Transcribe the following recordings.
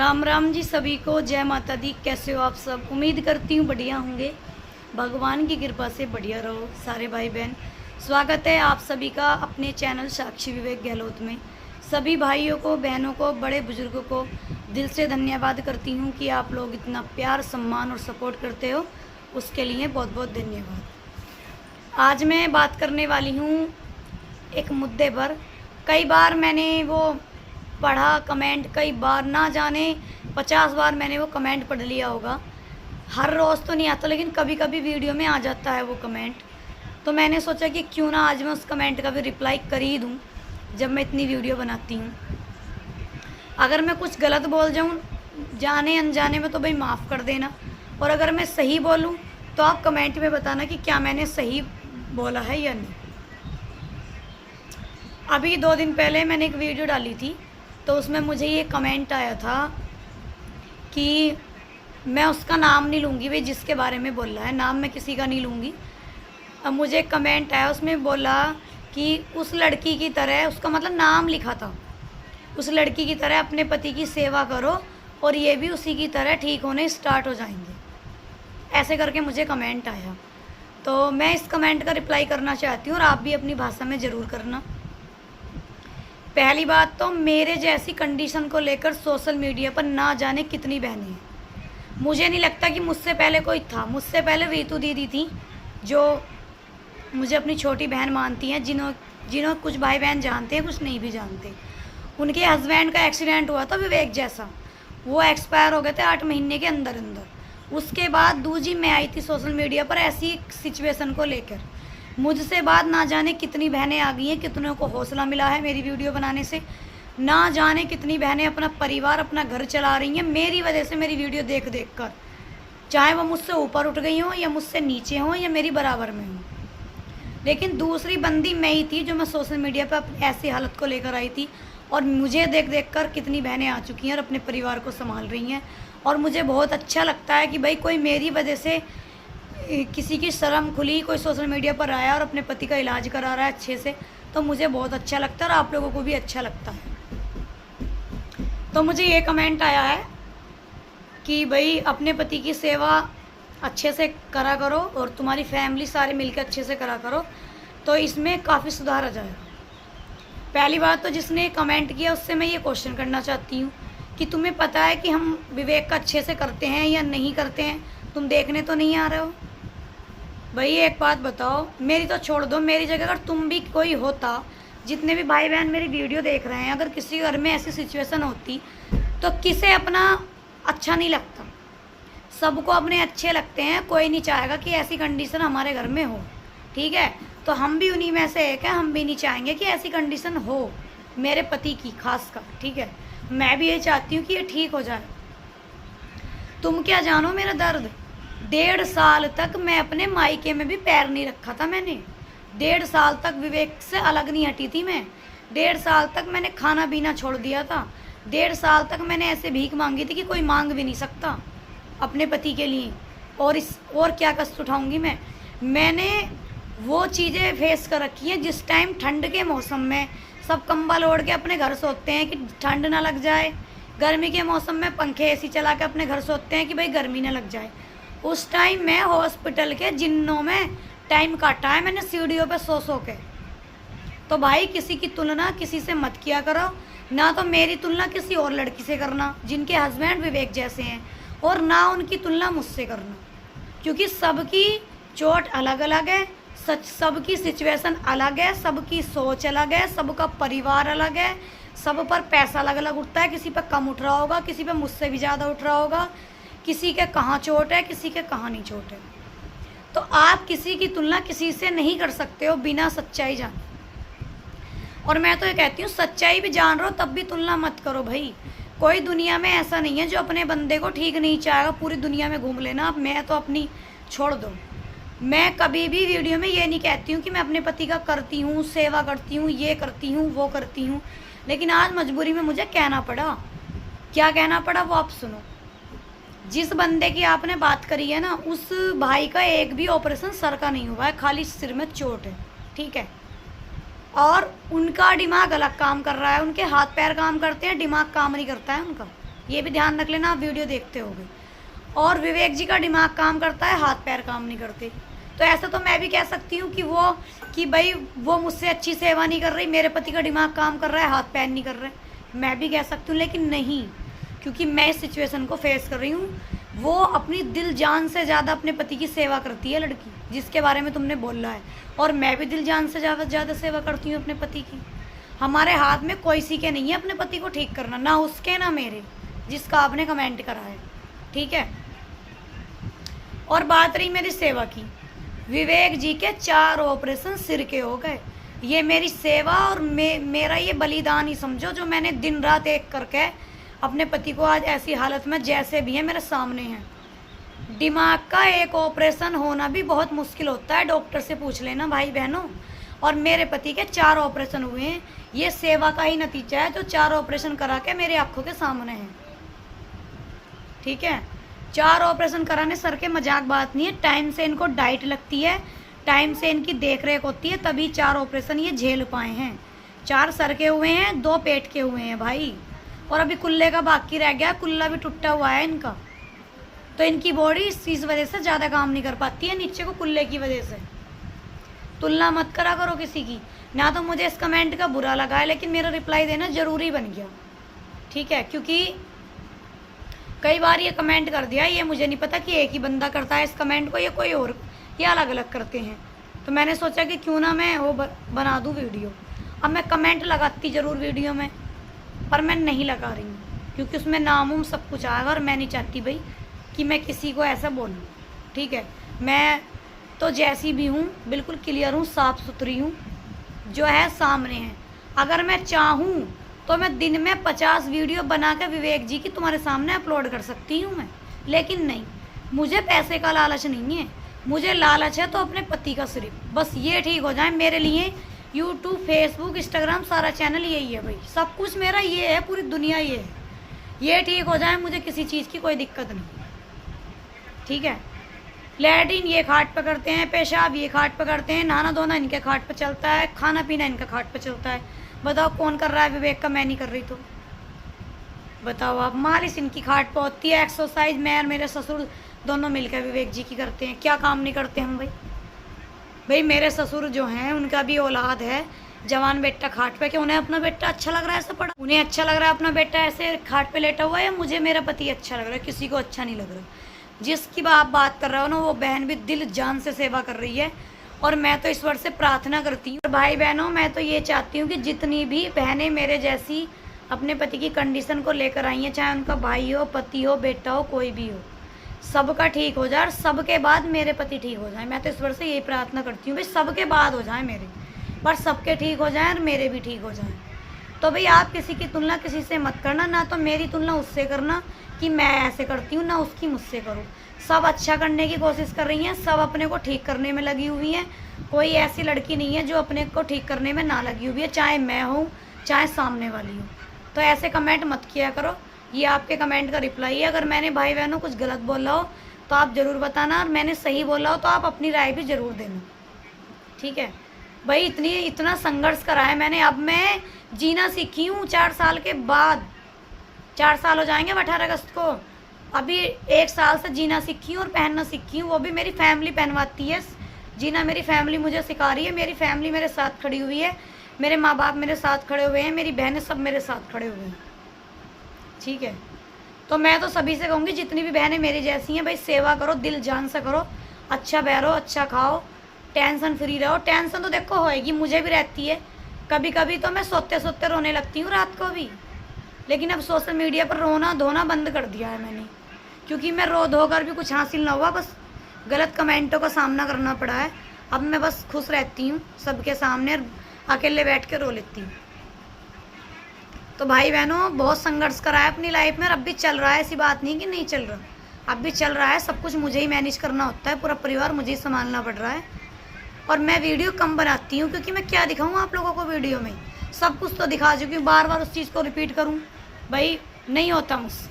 राम राम जी सभी को, जय माता दी। कैसे हो आप सब? उम्मीद करती हूँ बढ़िया होंगे। भगवान की कृपा से बढ़िया रहो सारे भाई बहन। स्वागत है आप सभी का अपने चैनल साक्षी विवेक गहलोत में। सभी भाइयों को, बहनों को, बड़े बुजुर्गों को दिल से धन्यवाद करती हूँ कि आप लोग इतना प्यार, सम्मान और सपोर्ट करते हो, उसके लिए बहुत बहुत धन्यवाद। आज मैं बात करने वाली हूँ एक मुद्दे पर। कई बार मैंने वो पढ़ा कमेंट, कई बार ना जाने 50 बार मैंने वो कमेंट पढ़ लिया होगा। हर रोज़ तो नहीं आता, लेकिन कभी कभी वीडियो में आ जाता है वो कमेंट। तो मैंने सोचा कि क्यों ना आज मैं उस कमेंट का भी रिप्लाई कर ही दूँ जब मैं इतनी वीडियो बनाती हूँ। अगर मैं कुछ गलत बोल जाऊँ जाने अनजाने में तो भाई माफ़ कर देना, और अगर मैं सही बोलूँ तो आप कमेंट में बताना कि क्या मैंने सही बोला है या नहीं। अभी 2 दिन पहले मैंने एक वीडियो डाली थी, तो उसमें मुझे ये कमेंट आया था कि मैं उसका नाम नहीं लूँगी, भाई जिसके बारे में बोल रहा है, नाम मैं किसी का नहीं लूँगी। अब मुझे कमेंट आया, उसमें बोला कि उस लड़की की तरह, उसका मतलब नाम लिखा था, उस लड़की की तरह अपने पति की सेवा करो और ये भी उसी की तरह ठीक होने स्टार्ट हो जाएंगे। ऐसे करके मुझे कमेंट आया, तो मैं इस कमेंट का रिप्लाई करना चाहती हूँ और आप भी अपनी भाषा में ज़रूर करना। पहली बात तो मेरे जैसी कंडीशन को लेकर सोशल मीडिया पर ना जाने कितनी बहनें हैं। मुझे नहीं लगता कि मुझसे पहले कोई था। मुझसे पहले रीतू दीदी थी, जो मुझे अपनी छोटी बहन मानती हैं, जिन्हों कुछ भाई बहन जानते हैं, कुछ नहीं भी जानते। उनके हस्बैंड का एक्सीडेंट हुआ था विवेक जैसा, वो एक्सपायर हो गए थे 8 महीने के अंदर अंदर। उसके बाद दूजी मैं आई थी सोशल मीडिया पर ऐसी सिचुएशन को लेकर। मुझसे बाद ना जाने कितनी बहनें आ गई हैं, कितनों को हौसला मिला है मेरी वीडियो बनाने से। ना जाने कितनी बहनें अपना परिवार, अपना घर चला रही हैं मेरी वजह से, मेरी वीडियो देख देख कर। चाहे वो मुझसे ऊपर उठ गई हों या मुझसे नीचे हों या मेरी बराबर में हों, लेकिन दूसरी बंदी मैं ही थी जो मैं सोशल मीडिया पर ऐसी हालत को लेकर आई थी। और मुझे देख देख कर कितनी बहनें आ चुकी हैं और अपने परिवार को संभाल रही हैं। और मुझे बहुत अच्छा लगता है कि भाई कोई मेरी वजह से, किसी की शर्म खुली, कोई सोशल मीडिया पर आया और अपने पति का इलाज करा रहा है अच्छे से, तो मुझे बहुत अच्छा लगता है और आप लोगों को भी अच्छा लगता है। तो मुझे ये कमेंट आया है कि भाई अपने पति की सेवा अच्छे से करा करो और तुम्हारी फैमिली सारे मिलकर अच्छे से करा करो, तो इसमें काफ़ी सुधार आ जाएगा। पहली बात तो जिसने कमेंट किया उससे मैं ये क्वेश्चन करना चाहती हूँ कि तुम्हें पता है कि हम विवेक का अच्छे से करते हैं या नहीं करते हैं? तुम देखने तो नहीं आ रहे हो? भाई एक बात बताओ, मेरी तो छोड़ दो, मेरी जगह अगर तुम भी कोई होता, जितने भी भाई बहन मेरी वीडियो देख रहे हैं, अगर किसी घर में ऐसी सिचुएशन होती तो किसे अपना अच्छा नहीं लगता? सबको अपने अच्छे लगते हैं। कोई नहीं चाहेगा कि ऐसी कंडीशन हमारे घर में हो, ठीक है? तो हम भी उन्हीं में से एक है, हम भी नहीं चाहेंगे कि ऐसी कंडीशन हो मेरे पति की खासकर, ठीक है? मैं भी ये चाहती हूँ कि ये ठीक हो जाए। तुम क्या जानो मेरा दर्द। 1.5 साल तक मैं अपने मायके में भी पैर नहीं रखा था मैंने। 1.5 साल तक विवेक से अलग नहीं हटी थी मैं। 1.5 साल तक मैंने खाना पीना छोड़ दिया था। 1.5 साल तक मैंने ऐसे भीख मांगी थी कि कोई मांग भी नहीं सकता अपने पति के लिए। और क्या कष्ट उठाऊंगी मैंने वो चीज़ें फेस कर रखी हैं। जिस टाइम ठंड के मौसम में सब कंबल ओढ़ के अपने घर सोते हैं कि ठंड ना लग जाए, गर्मी के मौसम में पंखे एसी चला के अपने घर सोते हैं कि भाई गर्मी ना लग जाए, उस टाइम मैं हॉस्पिटल के जिन्नों में टाइम काटा है मैंने, सीढ़ियों पे सो के। तो भाई किसी की तुलना किसी से मत किया करो, ना तो मेरी तुलना किसी और लड़की से करना जिनके हस्बैंड विवेक जैसे हैं, और ना उनकी तुलना मुझसे करना, क्योंकि सबकी चोट अलग अलग है, सबकी सिचुएशन अलग है, सबकी सोच अलग है, सबका परिवार अलग है, सब पर पैसा अलग अलग उठता है। किसी पर कम उठ रहा होगा, किसी पर मुझसे भी ज़्यादा उठ रहा होगा, किसी के कहाँ चोट है, किसी के कहाँ नहीं चोट है। तो आप किसी की तुलना किसी से नहीं कर सकते हो बिना सच्चाई जाने। और मैं तो ये कहती हूँ, सच्चाई भी जान रहे हो तब भी तुलना मत करो भाई। कोई दुनिया में ऐसा नहीं है जो अपने बंदे को ठीक नहीं चाहेगा। पूरी दुनिया में घूम लेना आप, मैं तो अपनी छोड़ दो। मैं कभी भी वीडियो में ये नहीं कहती हूँ कि मैं अपने पति का करती हूँ, सेवा करती हूँ, ये करती हूँ, वो करती हूँ, लेकिन आज मजबूरी में मुझे कहना पड़ा। क्या कहना पड़ा वो आप सुनो। जिस बंदे की आपने बात करी है ना, उस भाई का एक भी ऑपरेशन सर का नहीं हुआ है, खाली सिर में चोट है, ठीक है? और उनका दिमाग अलग काम कर रहा है, उनके हाथ पैर काम करते हैं, दिमाग काम नहीं करता है उनका। ये भी ध्यान रख लेना, आप वीडियो देखते होगे। और विवेक जी का दिमाग काम करता है, हाथ पैर काम नहीं करते। तो ऐसा तो मैं भी कह सकती हूँ कि भाई वो मुझसे अच्छी सेवा नहीं कर रही, मेरे पति का दिमाग काम कर रहा है, हाथ पैर नहीं कर रहे, मैं भी कह सकती हूँ। लेकिन नहीं, क्योंकि मैं इस सिचुएशन को फेस कर रही हूँ। वो अपनी दिल जान से ज़्यादा अपने पति की सेवा करती है लड़की, जिसके बारे में तुमने बोला है। और मैं भी दिल जान से ज़्यादा सेवा करती हूँ अपने पति की। हमारे हाथ में कोई सी के नहीं है अपने पति को ठीक करना, ना उसके ना मेरे, जिसका आपने कमेंट करा है, ठीक है। और बात रही मेरी सेवा की, विवेक जी के 4 ऑपरेशन सिर के हो गए। ये मेरी सेवा और मेरा ये बलिदान ही समझो, जो मैंने दिन रात एक करके अपने पति को आज ऐसी हालत में जैसे भी है मेरे सामने है। दिमाग का एक ऑपरेशन होना भी बहुत मुश्किल होता है, डॉक्टर से पूछ लेना भाई बहनों। और मेरे पति के 4 ऑपरेशन हुए हैं, ये सेवा का ही नतीजा है, जो 4 ऑपरेशन करा के मेरी आंखों के सामने है, ठीक है। 4 ऑपरेशन कराने सर के मजाक बात नहीं है। टाइम से इनको डाइट लगती है, टाइम से इनकी देख रेख होती है, तभी 4 ऑपरेशन ये झेल पाए हैं। 4 सर के हुए हैं, 2 पेट के हुए हैं भाई, और अभी कुल्ले का बाकी रह गया, कुल्ला भी टूटा हुआ है इनका। तो इनकी बॉडी इस वजह से ज़्यादा काम नहीं कर पाती है, नीचे को कुल्ले की वजह से। तुलना मत करा करो किसी की। ना तो मुझे इस कमेंट का बुरा लगा है, लेकिन मेरा रिप्लाई देना ज़रूरी बन गया, ठीक है। क्योंकि कई बार ये कमेंट कर दिया, ये मुझे नहीं पता कि एक ही बंदा करता है इस कमेंट को, ये कोई और, ये अलग अलग करते हैं। तो मैंने सोचा कि क्यों ना मैं वो बना दूँ वीडियो। अब मैं कमेंट लगाती ज़रूर वीडियो में, पर मैं नहीं लगा रही हूँ, क्योंकि उसमें नाम उम सब कुछ आएगा, और मैं नहीं चाहती भाई कि मैं किसी को ऐसा बोलूँ, ठीक है। मैं तो जैसी भी हूँ बिल्कुल क्लियर हूँ, साफ़ सुथरी हूँ, जो है सामने है। अगर मैं चाहूँ तो मैं दिन में 50 वीडियो बना के विवेक जी की तुम्हारे सामने अपलोड कर सकती हूँ मैं, लेकिन नहीं, मुझे पैसे का लालच नहीं है। मुझे लालच है तो अपने पति का सिर्फ, बस ये ठीक हो जाए। मेरे लिए यूट्यूब, फेसबुक, इंस्टाग्राम सारा चैनल यही है भाई, सब कुछ मेरा ये है, पूरी दुनिया ये है। ये ठीक हो जाए, मुझे किसी चीज़ की कोई दिक्कत नहीं, ठीक है। लैट्रिन ये खाट पर करते हैं, पेशाब ये खाट पर करते हैं, नहाना धोना इनके खाट पर चलता है, खाना पीना इनका खाट पर चलता है। बताओ कौन कर रहा है विवेक का? मैं नहीं कर रही, तो बताओ आप। मालिश इनकी खाट पर होती है, एक्सरसाइज मैं और मेरे ससुर दोनों मिलकर विवेक जी की करते हैं। क्या काम नहीं करते हम भाई मेरे ससुर जो हैं उनका भी औलाद है, जवान बेटा खाट पे, कि उन्हें अपना बेटा अच्छा लग रहा है ऐसा पड़ा? उन्हें अच्छा लग रहा है अपना बेटा ऐसे खाट पे लेटा हुआ है, या मुझे मेरा पति अच्छा लग रहा है? किसी को अच्छा नहीं लग रहा। जिसकी आप बात कर रहे हो ना, वो बहन भी दिल जान से सेवा कर रही है, और मैं तो ईश्वर से प्रार्थना करती हूँ। और भाई बहनों, मैं तो ये चाहती हूँ कि जितनी भी बहनें मेरे जैसी अपने पति की कंडीशन को लेकर आई हैं, चाहे उनका भाई हो, पति हो, बेटा हो, कोई भी हो, सबका ठीक हो जाए, और सबके बाद मेरे पति ठीक हो जाए। मैं तो ईश्वर से यही प्रार्थना करती हूँ भाई, सबके बाद हो जाए मेरे, पर सबके ठीक हो जाए और मेरे भी ठीक हो जाए। तो भाई आप किसी की तुलना किसी से मत करना, ना तो मेरी तुलना उससे करना कि मैं ऐसे करती हूँ, ना उसकी मुझसे करो। सब अच्छा करने की कोशिश कर रही हैं, सब अपने को ठीक करने में लगी हुई हैं। कोई ऐसी लड़की नहीं है जो अपने को ठीक करने में ना लगी हुई है, चाहे मैं हूँ चाहे सामने वाली हूँ। तो ऐसे कमेंट मत किया करो, ये आपके कमेंट का रिप्लाई है। अगर मैंने भाई बहनों कुछ गलत बोला हो तो आप ज़रूर बताना, और मैंने सही बोला हो तो आप अपनी राय भी ज़रूर देना, ठीक है भाई। इतना संघर्ष करा है मैंने, अब मैं जीना सीखी हूँ 4 साल के बाद। 4 साल हो जाएंगे 18 अगस्त को। अभी 1 साल से जीना सीखी हूँ और पहनना सीखी हूँ, वो भी मेरी फैमिली पहनवाती है। जीना मेरी फैमिली मुझे सिखा रही है, मेरी फैमिली मेरे साथ खड़ी हुई है, मेरे माँ बाप मेरे साथ खड़े हुए हैं, मेरी बहनें सब मेरे साथ खड़े हुए हैं, ठीक है। तो मैं तो सभी से कहूँगी, जितनी भी बहनें मेरी जैसी हैं भाई, सेवा करो, दिल जान से करो, अच्छा बहरो, अच्छा खाओ, टेंशन फ्री रहो। टेंशन तो देखो होएगी, मुझे भी रहती है, कभी कभी तो मैं सोते सोते रोने लगती हूँ रात को भी। लेकिन अब सोशल मीडिया पर रोना धोना बंद कर दिया है मैंने, क्योंकि मैं रो धोकर भी कुछ हासिल ना हुआ, बस गलत कमेंटों का सामना करना पड़ा है। अब मैं बस खुश रहती हूँ सबके सामने, अकेले बैठ के रो लेती हूँ। तो भाई बहनों, बहुत संघर्ष करा है अपनी लाइफ में, और अब भी चल रहा है, ऐसी बात नहीं कि नहीं चल रहा, अब भी चल रहा है। सब कुछ मुझे ही मैनेज करना होता है, पूरा परिवार मुझे ही संभालना पड़ रहा है। और मैं वीडियो कम बनाती हूँ, क्योंकि मैं क्या दिखाऊँ आप लोगों को वीडियो में, सब कुछ तो दिखा चुकी हूँ, बार बार उस चीज़ को रिपीट करूँ भाई नहीं होता मुझसे।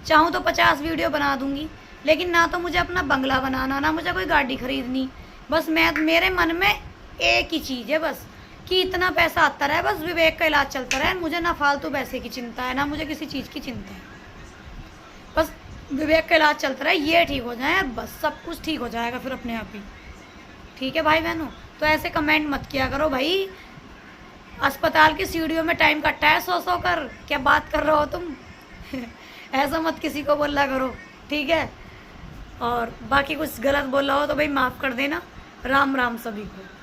चाहूँ तो 50 वीडियो बना दूँगी, लेकिन ना तो मुझे अपना बंगला बनाना, ना मुझे कोई गाड़ी खरीदनी, बस मेरे मन में एक ही चीज़ है बस, कि इतना पैसा आता रहे, बस विवेक का इलाज चलता रहे। मुझे ना फालतू पैसे की चिंता है, ना मुझे किसी चीज़ की चिंता है। विवेक का इलाज चलता रहा, ये ठीक हो जाए यार, बस सब कुछ ठीक हो जाएगा फिर अपने आप ही। ठीक है भाई बहनों, तो ऐसे कमेंट मत किया करो भाई। अस्पताल की सीढ़ियों में टाइम कटता है 100 कर, क्या बात कर रहे हो तुम। ऐसा मत किसी को बोला करो, ठीक है। और बाकी कुछ गलत बोला हो तो भाई माफ़ कर देना। राम राम सभी को।